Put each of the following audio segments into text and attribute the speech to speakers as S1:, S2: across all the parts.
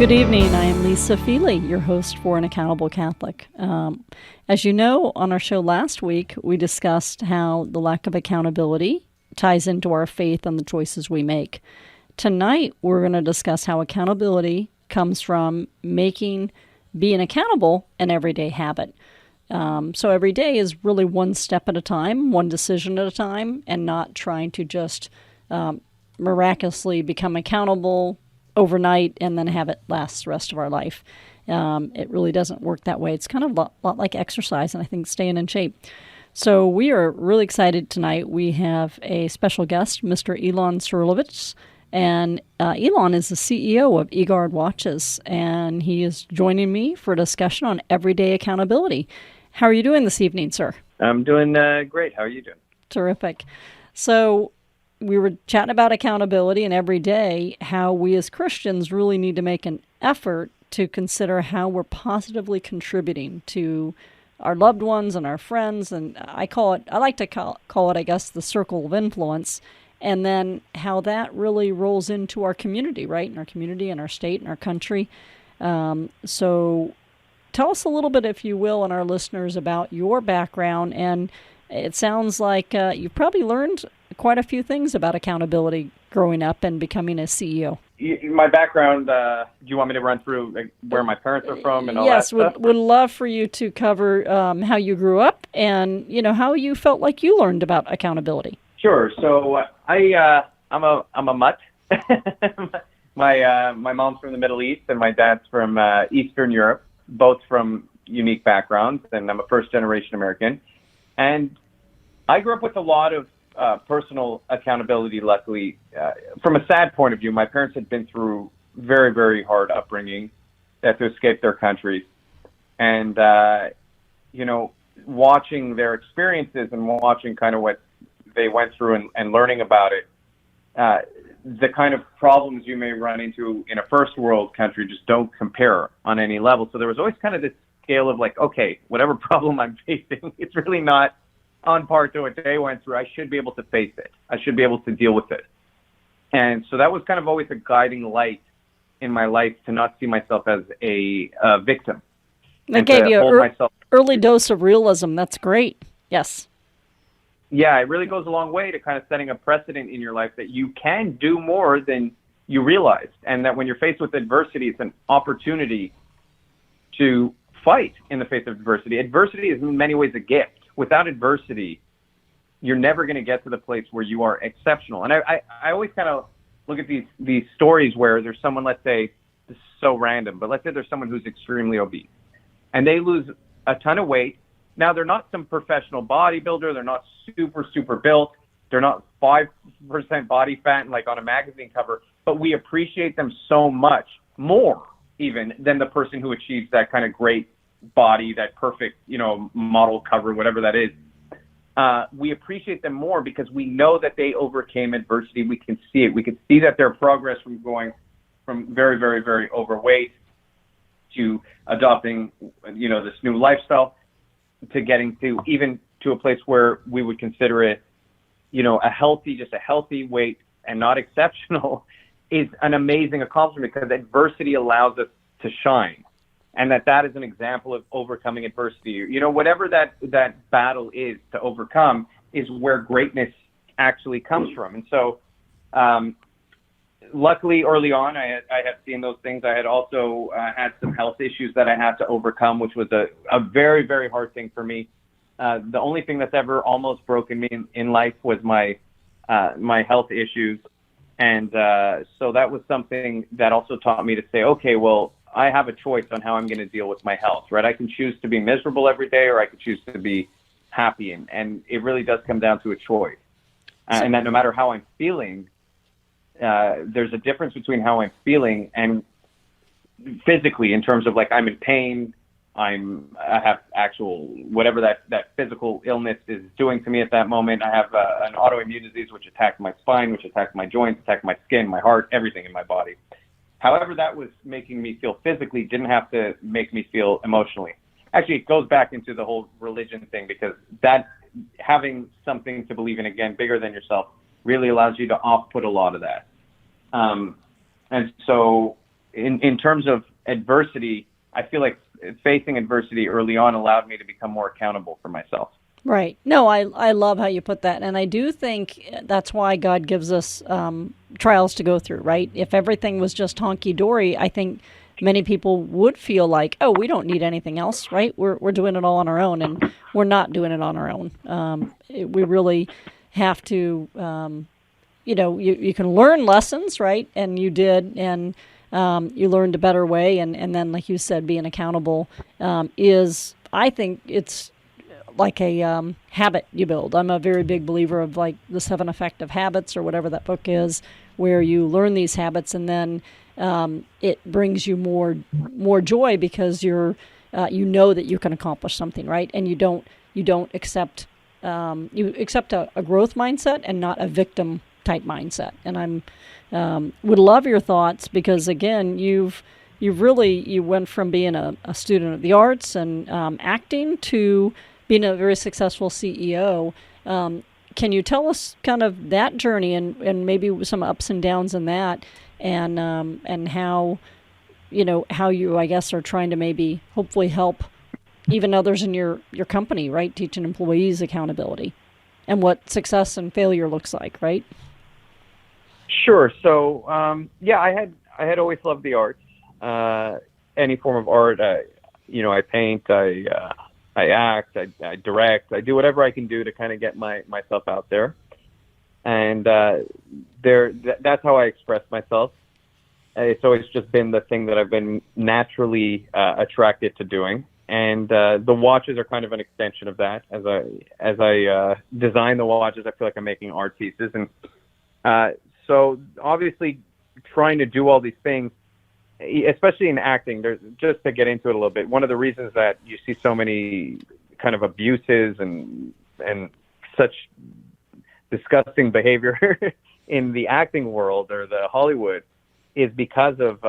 S1: Good evening. I am Lisa Feely, your host for An Accountable Catholic. As you know, on our show last week, we discussed how the lack of accountability ties into our faith and the choices we make. Tonight, we're going to discuss how accountability comes from making being accountable an everyday habit. So every day is really one step at a time, one decision at a time, and not trying to just miraculously become accountable overnight and then have it last the rest of our life. It really doesn't work that way. It's kind of a lot like exercise, and I think staying in shape. So we are really excited tonight. We have a special guest, Mr. Ilan Srulovicz, and Ilan is the CEO of Egard Watches, and he is joining me for a discussion on everyday accountability. How are you doing this evening, sir?
S2: I'm doing great. How are you doing?
S1: Terrific. So we were chatting about accountability and every day, how we as Christians really need to make an effort to consider how we're positively contributing to our loved ones and our friends. And I like to call it, I guess, the circle of influence. And then how that really rolls into our community, right? In our community, in our state, in our country. So tell us a little bit, if you will, and our listeners about your background. And it sounds like you've probably learned quite a few things about accountability growing up and becoming a CEO.
S2: My background, do you want me to run through where my parents are from and all that stuff?
S1: Yes, would love for you to cover how you grew up and, how you felt like you learned about accountability.
S2: Sure. So I'm a mutt. My mom's from the Middle East and my dad's from Eastern Europe, both from unique backgrounds, and I'm a first-generation American. And I grew up with a lot of personal accountability, luckily. From a sad point of view, my parents had been through very, very hard upbringing. They had to escape their countries. And, watching their experiences and watching kind of what they went through and learning about it, the kind of problems you may run into in a first world country just don't compare on any level. So there was always kind of this scale of like, okay, whatever problem I'm facing, it's really not on par to what they went through. I should be able to face it. I should be able to deal with it. And so that was kind of always a guiding light in my life, to not see myself as a victim.
S1: That gave you an early dose of realism. That's great. Yes.
S2: Yeah, it really goes a long way to kind of setting a precedent in your life that you can do more than you realized, and that when you're faced with adversity, it's an opportunity to fight in the face of adversity. Adversity is in many ways a gift. Without adversity, you're never going to get to the place where you are exceptional. And I always kind of look at these stories where there's someone, let's say, this is so random, but let's say there's someone who's extremely obese and they lose a ton of weight. Now, they're not some professional bodybuilder. They're not super, super built. They're not 5% body fat like on a magazine cover, but we appreciate them so much more even than the person who achieves that kind of great body, that perfect, model cover, whatever that is. We appreciate them more because we know that they overcame adversity. We can see it. We can see that their progress from going from very, very, very overweight to adopting, this new lifestyle, to getting to even to a place where we would consider it, a healthy weight and not exceptional, is an amazing accomplishment, because adversity allows us to shine. And that is an example of overcoming adversity. Whatever that battle is to overcome is where greatness actually comes from. And so, luckily, early on, I had seen those things. I had also had some health issues that I had to overcome, which was a very, very hard thing for me. The only thing that's ever almost broken me in life was my health issues. And so that was something that also taught me to say, okay, well, I have a choice on how I'm going to deal with my health, right? I can choose to be miserable every day, or I can choose to be happy. And it really does come down to a choice. And that no matter how I'm feeling, there's a difference between how I'm feeling and physically, in terms of like I'm in pain, I have actual, whatever that physical illness is doing to me at that moment. I have an autoimmune disease which attacked my spine, which attacked my joints, attacked my skin, my heart, everything in my body. However that was making me feel physically didn't have to make me feel emotionally. Actually, it goes back into the whole religion thing, because that having something to believe in, again, bigger than yourself, really allows you to off-put a lot of that. And so in terms of adversity, I feel like facing adversity early on allowed me to become more accountable for myself.
S1: Right. No, I love how you put that. And I do think that's why God gives us trials to go through, right? If everything was just honky-dory, I think many people would feel like, oh, we don't need anything else, right? We're doing it all on our own, and we're not doing it on our own. We really have to, you can learn lessons, right? And you did, and you learned a better way. And then, like you said, being accountable is, I think it's like a habit you build. I'm a very big believer of like the 7 effective habits or whatever that book is, where you learn these habits and then it brings you more joy because you know that you can accomplish something, right? And you don't accept you accept a growth mindset and not a victim type mindset. And I'm would love your thoughts because again you went from being a student of the arts and acting to being a very successful CEO. Can you tell us kind of that journey and maybe some ups and downs in that, and how you, I guess, are trying to maybe hopefully help even others in your company, right? Teaching employees accountability and what success and failure looks like, right?
S2: Sure. So I had always loved the arts, any form of art. I paint, I act, I direct, I do whatever I can do to kind of get myself out there. And that's how I express myself. It's always just been the thing that I've been naturally attracted to doing. And the watches are kind of an extension of that. As I design the watches, I feel like I'm making art pieces. And so obviously trying to do all these things, especially in acting, just to get into it a little bit, one of the reasons that you see so many kind of abuses and such disgusting behavior in the acting world or the Hollywood is because of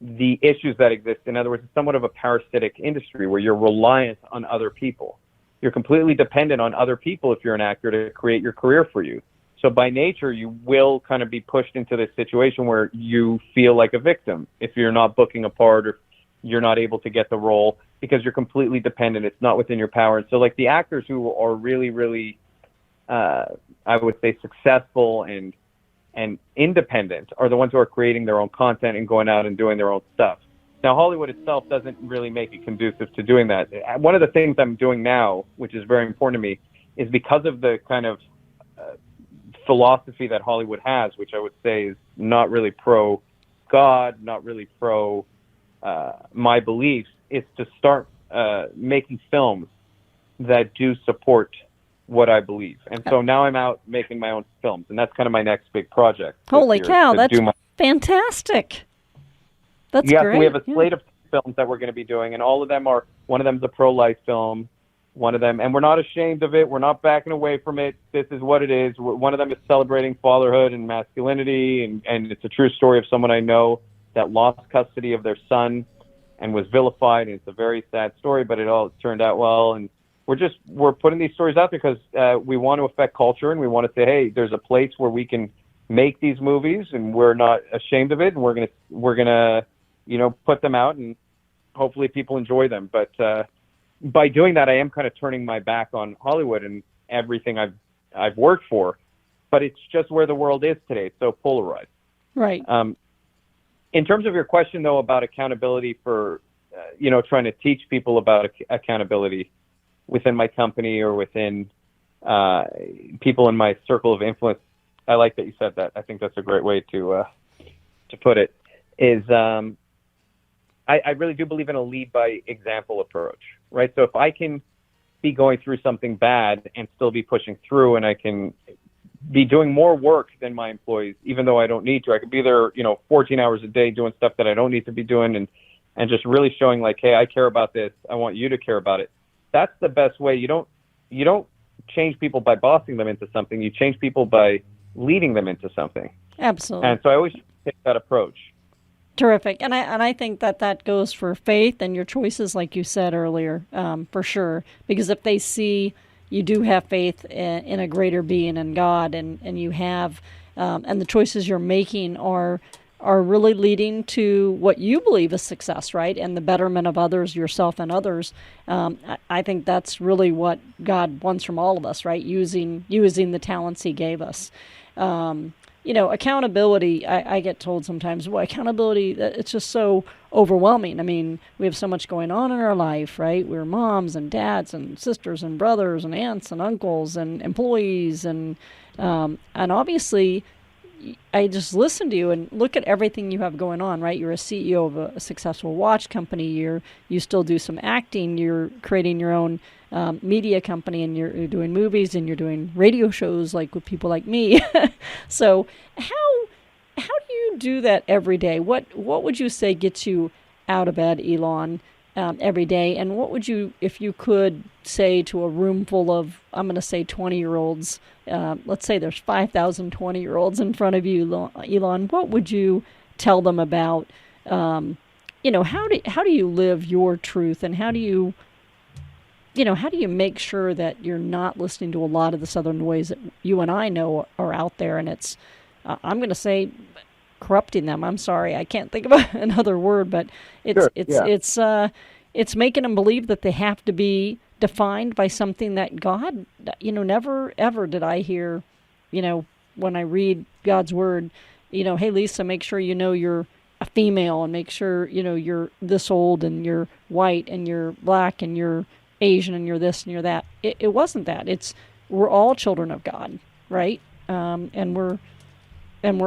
S2: the issues that exist. In other words, it's somewhat of a parasitic industry where you're reliant on other people. You're completely dependent on other people if you're an actor to create your career for you. So by nature, you will kind of be pushed into this situation where you feel like a victim if you're not booking a part or you're not able to get the role because you're completely dependent. It's not within your power. And so like the actors who are really, really, I would say successful and independent are the ones who are creating their own content and going out and doing their own stuff. Now, Hollywood itself doesn't really make it conducive to doing that. One of the things I'm doing now, which is very important to me, is because of the kind of philosophy that Hollywood has, which I would say is not really pro God, not really pro my beliefs, is to start making films that do support what I believe. And so now I'm out making my own films, and that's kind of my next big project.
S1: Holy cow, that's fantastic. That's great.
S2: So we have a slate of films that we're going to be doing, and all of them are, one of them is a pro-life film, one of them, and we're not ashamed of it. We're not backing away from it. This is what it is. One of them is celebrating fatherhood and masculinity, and it's a true story of someone I know that lost custody of their son and was vilified, and it's a very sad story, but it all turned out well. And we're putting these stories out because we want to affect culture, and we want to say, hey, there's a place where we can make these movies, and we're not ashamed of it, and we're gonna put them out, and hopefully people enjoy them. But by doing that, I am kind of turning my back on Hollywood and everything I've worked for. But it's just where the world is today. It's so polarized.
S1: Right.
S2: In terms of your question, though, about accountability for, trying to teach people about accountability within my company or within people in my circle of influence, I like that you said that. I think that's a great way to put it. I really do believe in a lead by example approach, right? So if I can be going through something bad and still be pushing through, and I can be doing more work than my employees, even though I don't need to, I could be there, 14 hours a day doing stuff that I don't need to be doing, and just really showing like, hey, I care about this. I want you to care about it. That's the best way. You don't change people by bossing them into something. You change people by leading them into something.
S1: Absolutely.
S2: And so I always take that approach.
S1: Terrific. And I think that goes for faith and your choices, like you said earlier, for sure. Because if they see you do have faith in a greater being, in God, and you have, and the choices you're making are are really leading to what you believe is success, right? And the betterment of others, yourself and others. I think that's really what God wants from all of us, right? Using the talents he gave us. Accountability, I get told sometimes, well, accountability, it's just so overwhelming. I mean, we have so much going on in our life, right? We're moms and dads and sisters and brothers and aunts and uncles and employees. And obviously, I just listen to you and look at everything you have going on, right? You're a CEO of a successful watch company. You still do some acting. You're creating your own media company, and you're doing movies, and you're doing radio shows like with people like me. So how do you do that every day? What would you say gets you out of bed, Ilan, every day? And what would you, if you could, say to a room full of, I'm going to say 20-year-olds, let's say there's 5,000 20-year-olds in front of you, Ilan, what would you tell them about, how do you live your truth, and how do you make sure that you're not listening to a lot of this other noise that you and I know are out there, and it's, I'm going to say, corrupting them. I'm sorry, I can't think of another word, but it's making them believe that they have to be defined by something that God, never ever did I hear, when I read God's word, hey Lisa, make sure you're a female, and make sure you're this old, and you're white, and you're black, and you're Asian, and you're this and you're that. It wasn't that. We're all children of God, right? And we're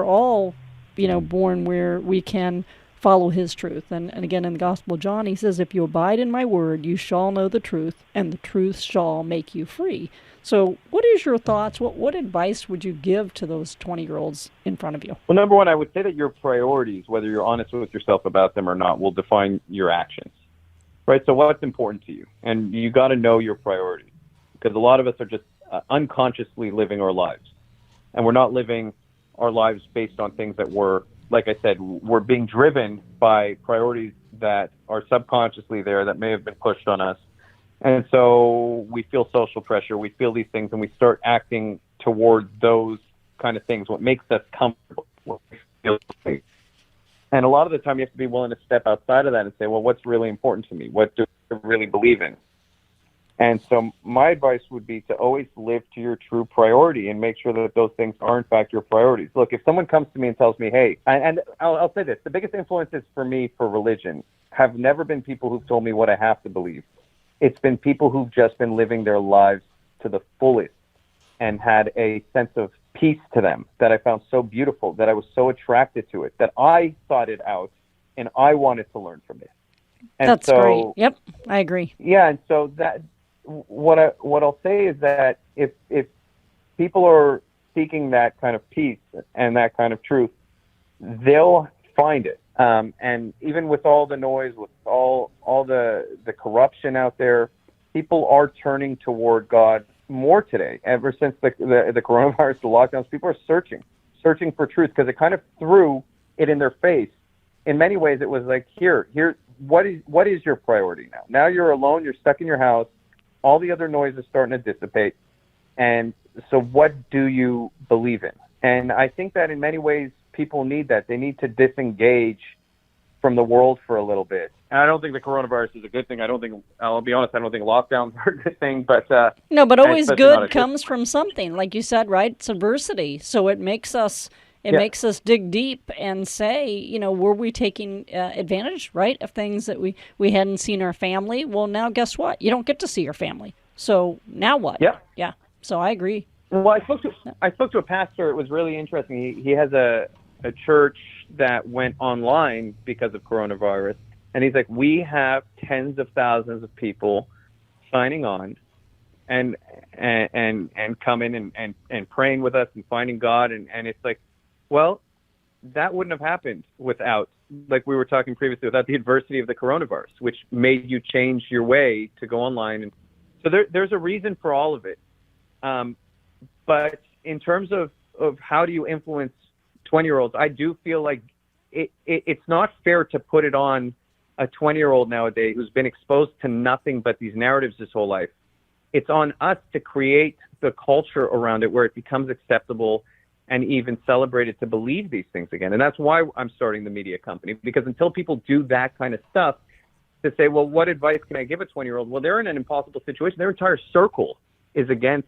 S1: all born where we can follow his truth. And again, in the Gospel of John, he says, if you abide in my word, you shall know the truth, and the truth shall make you free. So what is your thoughts? What advice would you give to those 20-year-olds in front of you?
S2: Well, number one, I would say that your priorities, whether you're honest with yourself about them or not, will define your actions, right? So what's important to you? And you got to know your priorities, because a lot of us are just unconsciously living our lives. And we're not living our lives based on things that like I said, we're being driven by priorities that are subconsciously there, that may have been pushed on us. And so we feel social pressure, we feel these things, and we start acting toward those kind of things, what makes us comfortable, what makes us feel safe. And a lot of the time you have to be willing to step outside of that and say, well, what's really important to me? What do I really believe in? And so my advice would be to always live to your true priority and make sure that those things are, in fact, your priorities. Look, if someone comes to me and tells me, hey, and I'll say this, the biggest influences for me for religion have never been people who've told me what I have to believe. It's been people who've just been living their lives to the fullest and had a sense of peace to them that I found so beautiful, that I was so attracted to it, that I sought it out and I wanted to learn from it. And
S1: that's great. Yep, I agree.
S2: Yeah, and so that what I'll say is that if people are seeking that kind of peace and that kind of truth, they'll find it. And even with all the noise, with all the corruption out there, people are turning toward God more today. Ever since the coronavirus, the lockdowns, people are searching for truth, because it kind of threw it in their face. In many ways, it was like, here, what is your priority now? Now you're alone, you're stuck in your house, all the other noise is starting to dissipate. And so what do you believe in? And I think that in many ways, people need that. They need to disengage from the world for a little bit. And I don't think the coronavirus is a good thing. I'll be honest, I don't think lockdowns are a good thing. But
S1: no, but always good comes from something, like you said, right? It's adversity. So it makes us makes us dig deep and say, were we taking advantage, right, of things that we hadn't seen our family? Well, now guess what? You don't get to see your family. So now what? Yeah. So I agree.
S2: Well, I spoke to a pastor. It was really interesting. He has a church that went online because of coronavirus, and he's like, we have tens of thousands of people signing on and coming and praying with us and finding God, and it's like, well, that wouldn't have happened without, like we were talking previously, without the adversity of the coronavirus, which made you change your way to go online. And so there's a reason for all of it. But in terms of how do you influence 20-year-olds, I do feel like it's not fair to put it on a 20-year-old nowadays who's been exposed to nothing but these narratives his whole life. It's on us to create the culture around it where it becomes acceptable and even celebrated to believe these things again. And that's why I'm starting the media company, because until people do that kind of stuff, to say, well, what advice can I give a 20-year-old? Well, they're in an impossible situation. Their entire circle is against.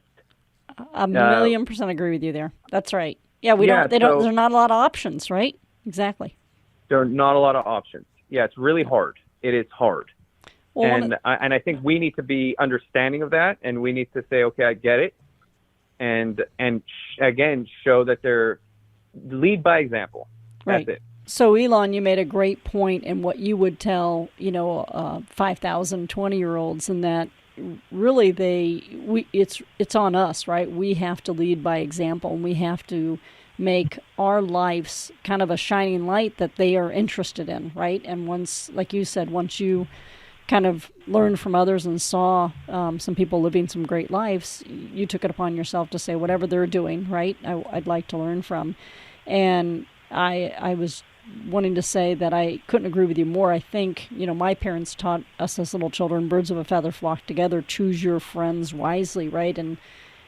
S1: A million percent agree with you there. That's right. Yeah, there's not a lot of options, right? Exactly.
S2: There are not a lot of options. Yeah, it's really hard. It is hard. Well, I think we need to be understanding of that, and we need to say, okay, I get it. And again, show that they're lead by example. That's it.
S1: So, Ilan, you made a great point in what you would tell, 5,000 20-year-olds, in that really it's on us, right? We have to lead by example, and we have to make our lives kind of a shining light that they are interested in, right? And once, like you said, once you kind of learned from others and saw some people living some great lives, you took it upon yourself to say, whatever they're doing, right, I'd like to learn from. And I was wanting to say that I couldn't agree with you more. I think, my parents taught us as little children, birds of a feather flock together, choose your friends wisely, right? And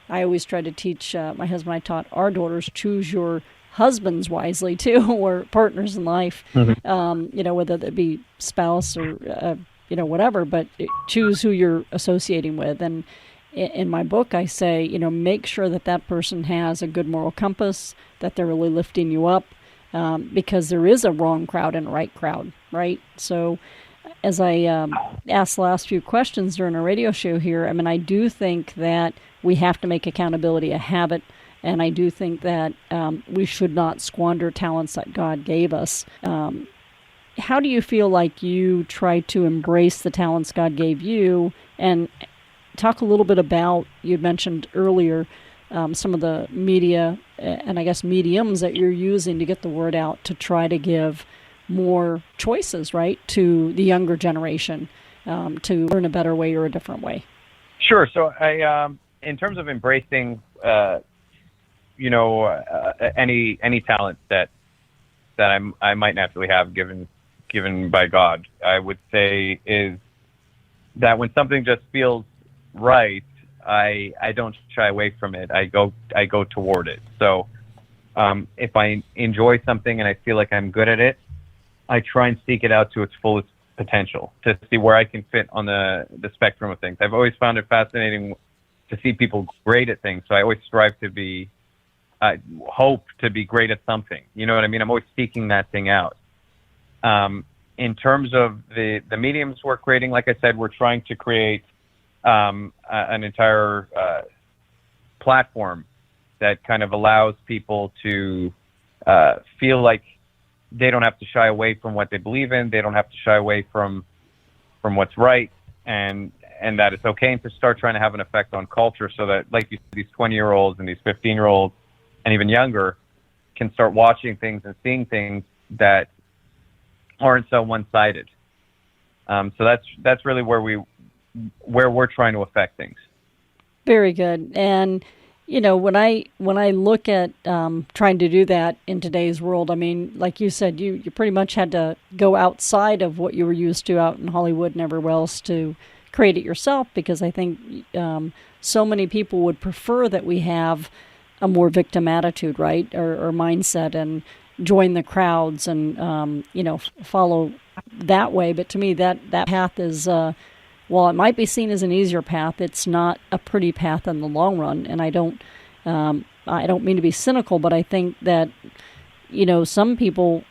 S1: I always try to teach, my husband and I taught our daughters, choose your husbands wisely too, or partners in life, whether that be spouse or whatever, but choose who you're associating with. And in my book, I say, make sure that person has a good moral compass, that they're really lifting you up, because there is a wrong crowd and a right crowd, right? So as I asked the last few questions during our radio show here, I do think that we have to make accountability a habit, and I do think that we should not squander talents that God gave us. How do you feel like you try to embrace the talents God gave you? And talk a little bit about, you mentioned earlier, some of the media and I guess mediums that you're using to get the word out, to try to give more choices, right, to the younger generation, to learn a better way or a different way.
S2: Sure. So I, in terms of embracing, any talent that I might naturally have given by God, I would say is that when something just feels right, I don't shy away from it. I go toward it. So if I enjoy something and I feel like I'm good at it, I try and seek it out to its fullest potential to see where I can fit on the spectrum of things. I've always found it fascinating to see people great at things. So I always strive to be, hope to be great at something. You know what I mean? I'm always seeking that thing out. In terms of the mediums we're creating, like I said, we're trying to create an entire platform that kind of allows people to feel like they don't have to shy away from what they believe in. They don't have to shy away from what's right, and that it's okay to start trying to have an effect on culture, so that, like you said, these 20-year-olds and these 15-year-olds and even younger can start watching things and seeing things that aren't so one-sided. So that's really where we're trying to affect things. Very
S1: good. And when I look at trying to do that in today's world, like you said, you pretty much had to go outside of what you were used to out in Hollywood and everywhere else to create it yourself, because I think so many people would prefer that we have a more victim attitude, right, or mindset, and join the crowds and follow that way. But to me, that path is, while it might be seen as an easier path, it's not a pretty path in the long run. And I don't mean to be cynical, but I think that some people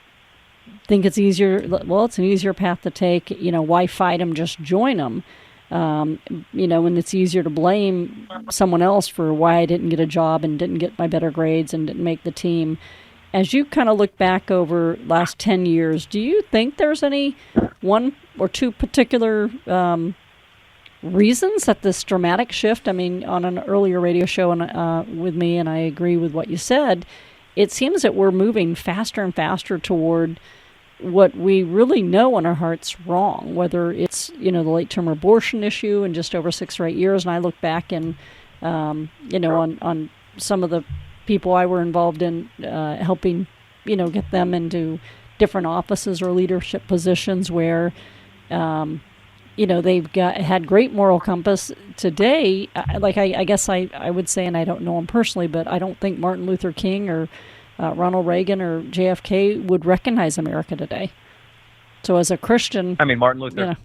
S1: think it's easier. Well, it's an easier path to take. Why fight them? Just join them. And it's easier to blame someone else for why I didn't get a job and didn't get my better grades and didn't make the team. As you kind of look back over last 10 years, do you think there's any one or two particular reasons that this dramatic shift? On an earlier radio show with me, and I agree with what you said, it seems that we're moving faster and faster toward what we really know in our heart's wrong, whether it's, the late-term abortion issue in just over 6 or 8 years. And I look back and, on some of the people I were involved in helping, get them into different offices or leadership positions where they've had great moral compass today. I guess I would say, and I don't know him personally, but I don't think Martin Luther King or Ronald Reagan or JFK would recognize America today. So as a Christian,
S2: I mean, Martin Luther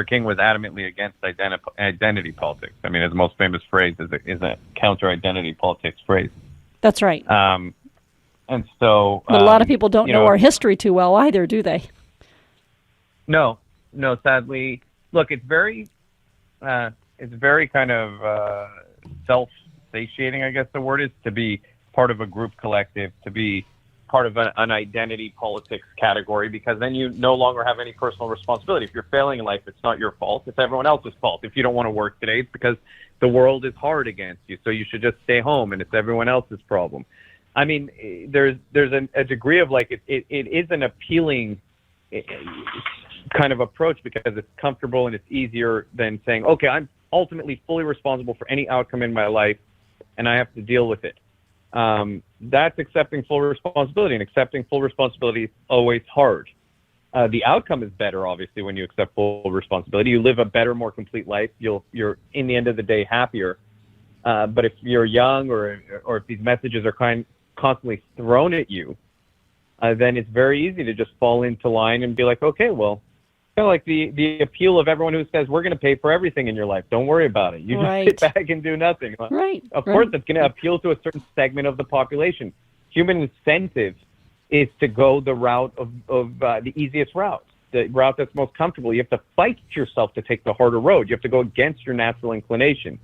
S2: King was adamantly against identity politics. I mean, his most famous phrase is a counter-identity politics phrase.
S1: That's right.
S2: And so,
S1: but a lot of people don't know our history too well either, do they?
S2: No, sadly. Look, it's very kind of self-satiating, I guess the word is, to be part of a group collective, to be part of an identity politics category, because then you no longer have any personal responsibility. If you're failing in life, it's not your fault. It's everyone else's fault. If you don't want to work today, it's because the world is hard against you, so you should just stay home, and it's everyone else's problem. I mean, there's a degree of it is an appealing kind of approach because it's comfortable and it's easier than saying, okay, I'm ultimately fully responsible for any outcome in my life, and I have to deal with it. That's accepting full responsibility, and accepting full responsibility is always hard. The outcome is better, obviously, when you accept full responsibility. You live a better, more complete life. You're in the end of the day happier. But if you're young, or if these messages are constantly thrown at you, then it's very easy to just fall into line and be like, okay, well, kind of like the appeal of everyone who says, we're going to pay for everything in your life. Don't worry about it. You just sit back and do nothing.
S1: Right.
S2: Of course, it's going to appeal to a certain segment of the population. Human incentive is to go the route of the easiest route, the route that's most comfortable. You have to fight yourself to take the harder road. You have to go against your natural inclination.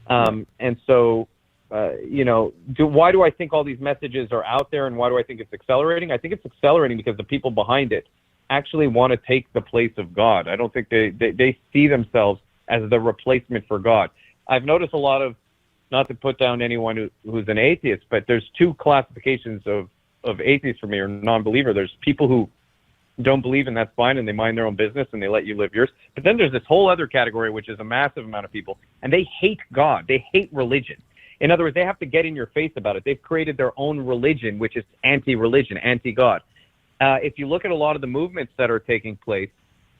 S2: And so, why do I think all these messages are out there, and why do I think it's accelerating? I think it's accelerating because the people behind it actually want to take the place of God. I don't think they see themselves as the replacement for God. I've noticed a lot of, not to put down anyone who's an atheist, but there's two classifications of atheists for me, or non-believer. There's people who don't believe, and that's fine, and they mind their own business and they let you live yours. But then there's this whole other category, which is a massive amount of people, and they hate God. They hate religion. In other words, they have to get in your face about it. They've created their own religion, which is anti-religion, anti-God. If you look at a lot of the movements that are taking place,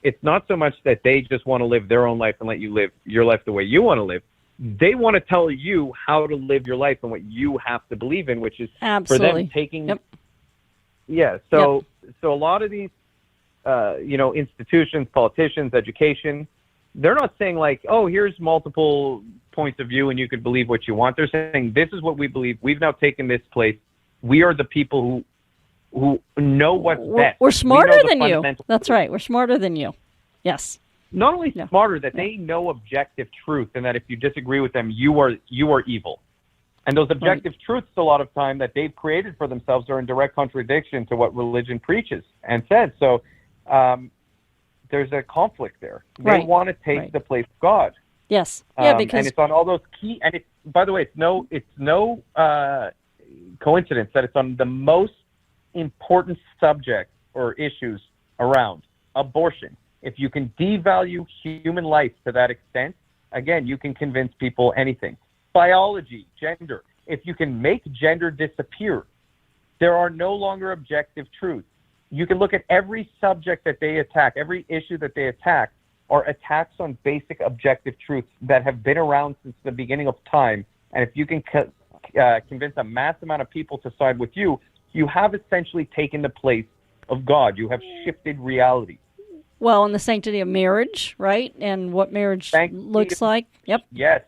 S2: it's not so much that they just want to live their own life and let you live your life the way you want to live. They want to tell you how to live your life and what you have to believe in, which is for them taking. Yep. Yeah. So a lot of these, institutions, politicians, education, they're not saying oh, here's multiple points of view and you could believe what you want. They're saying, this is what we believe. We've now taken this place. We are the people who know what's best.
S1: We're smarter than you. That's right. We're smarter than you. Yes.
S2: Not only smarter, that they know objective truth, and that if you disagree with them, you are evil. And those objective truths, a lot of time, that they've created for themselves are in direct contradiction to what religion preaches and says. So there's a conflict there. They want to take the place of God.
S1: Yes. Yeah, because
S2: and it's on all those key. And it's, by the way, it's no coincidence that it's on the most important subject or issues around abortion. If you can devalue human life to that extent, again, you can convince people anything. Biology, gender. If you can make gender disappear, there are no longer objective truths. You can look at every subject that they attack, every issue that they attack, are attacks on basic objective truths that have been around since the beginning of time. And if you can convince a mass amount of people to side with you, you have essentially taken the place of God. You have shifted reality.
S1: Well, and the sanctity of marriage, right? And what marriage looks like. Yep.
S2: Yes.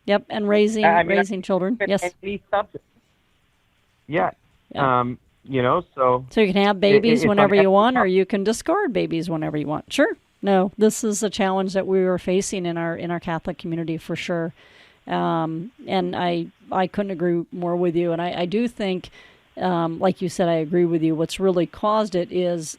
S1: Yep. And raising children. Yes.
S2: Any subject. Yeah.
S1: So you can have babies whenever you want, or you can discard babies whenever you want. Sure. No, this is a challenge that we were facing in our Catholic community for sure. And I couldn't agree more with you. And I do think, like you said, I agree with you. What's really caused it is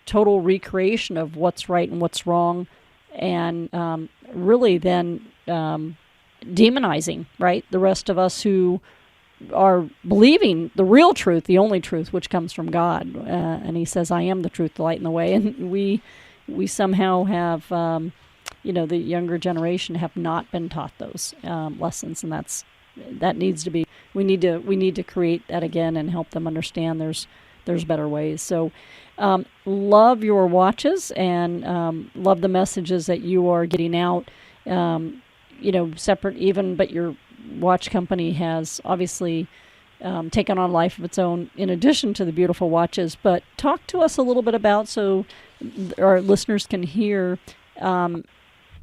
S1: total recreation of what's right and what's wrong, and really then demonizing, right, the rest of us who are believing the real truth, the only truth, which comes from God. And he says, I am the truth, the light, and the way. And we somehow have, the younger generation have not been taught those lessons, and that needs to be. We need to create that again and help them understand there's there's better ways. So love your watches and love the messages that you are getting out, separate even, but your watch company has obviously taken on life of its own in addition to the beautiful watches. But talk to us a little bit about, so our listeners can hear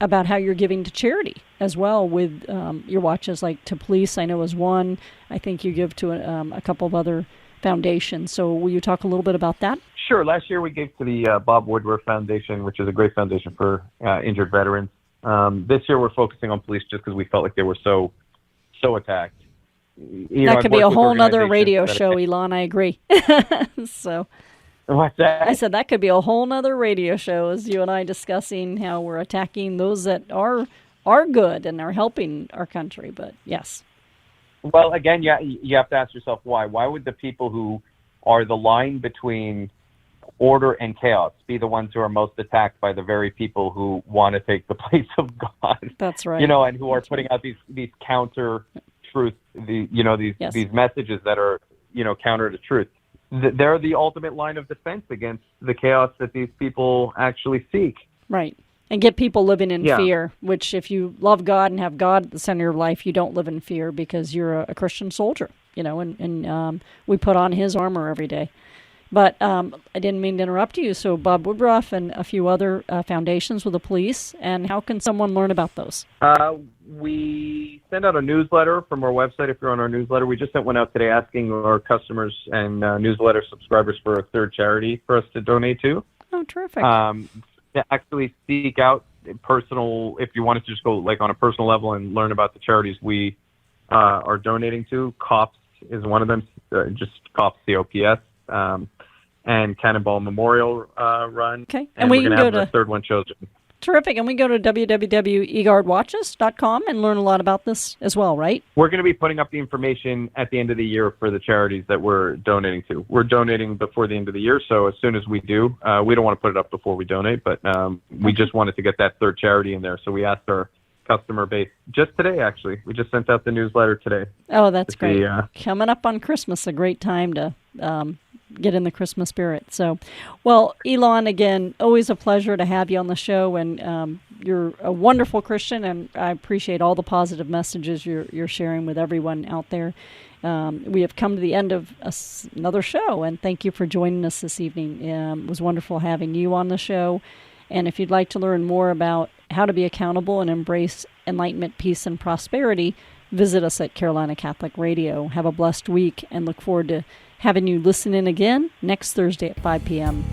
S1: about how you're giving to charity as well with your watches, like to police, I know is one. I think you give to a couple of other foundations. So will you talk a little bit about that?
S2: Sure. Last year we gave to the Bob Woodward Foundation, which is a great foundation for injured veterans. This year we're focusing on police just because we felt like they were so attacked.
S1: That could be a whole nother radio show, Ilan. I agree. So,
S2: what's that?
S1: I said that could be a whole nother radio show, as you and I discussing how we're attacking those that are good and are helping our country. But yes.
S2: Well, again, you have to ask yourself why. Why would the people who are the line between order and chaos be the ones who are most attacked by the very people who want to take the place of God?
S1: That's right.
S2: And who are putting out these counter truth, these messages that are, counter to truth. They're the ultimate line of defense against the chaos that these people actually seek.
S1: Right. And get people living in fear, which if you love God and have God at the center of your life, you don't live in fear because you're a Christian soldier, and we put on his armor every day. But I didn't mean to interrupt you. So Bob Woodruff and a few other foundations with the police. And how can someone learn about those?
S2: We send out a newsletter from our website. If you're on our newsletter, we just sent one out today asking our customers and newsletter subscribers for a third charity for us to donate to.
S1: Oh, terrific.
S2: To actually seek out personal, if you wanted to just go like on a personal level and learn about the charities we are donating to. COPS is one of them, just COPS, COPS. And Cannonball Memorial Run.
S1: Okay.
S2: And we're going to have the third one chosen.
S1: Terrific. And we go to www.egardwatches.com and learn a lot about this as well, right?
S2: We're going to be putting up the information at the end of the year for the charities that we're donating to. We're donating before the end of the year, so as soon as we do, we don't want to put it up before we donate, but we just wanted to get that third charity in there. So we asked our customer base just today, actually. We just sent out the newsletter today.
S1: Oh, that's great. Coming up on Christmas, a great time to get in the Christmas spirit. So, well, Ilan, again, always a pleasure to have you on the show, and you're a wonderful Christian, and I appreciate all the positive messages you're sharing with everyone out there. We have come to the end of another show, and thank you for joining us this evening. It was wonderful having you on the show, and if you'd like to learn more about how to be accountable and embrace enlightenment, peace, and prosperity, visit us at Carolina Catholic Radio. Have a blessed week, and look forward to having you listen in again next Thursday at 5 p.m.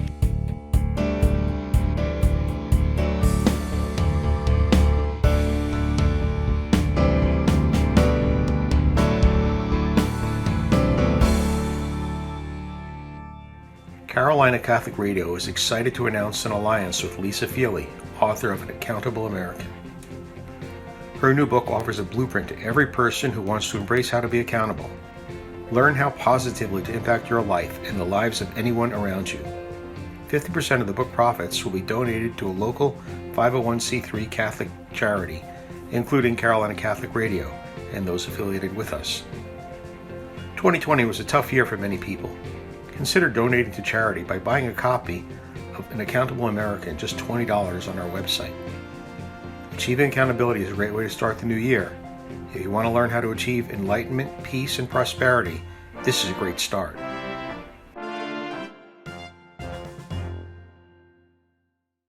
S3: Carolina Catholic Radio is excited to announce an alliance with Lisa Feely, author of An Accountable American. Her new book offers a blueprint to every person who wants to embrace how to be accountable. Learn how positively to impact your life and the lives of anyone around you. 50% of the book profits will be donated to a local 501c3 Catholic charity, including Carolina Catholic Radio and those affiliated with us. 2020 was a tough year for many people. Consider donating to charity by buying a copy of An Accountable American, just $20 on our website. Achieving accountability is a great way to start the new year. If you want to learn how to achieve enlightenment, peace, and prosperity, this is a great start.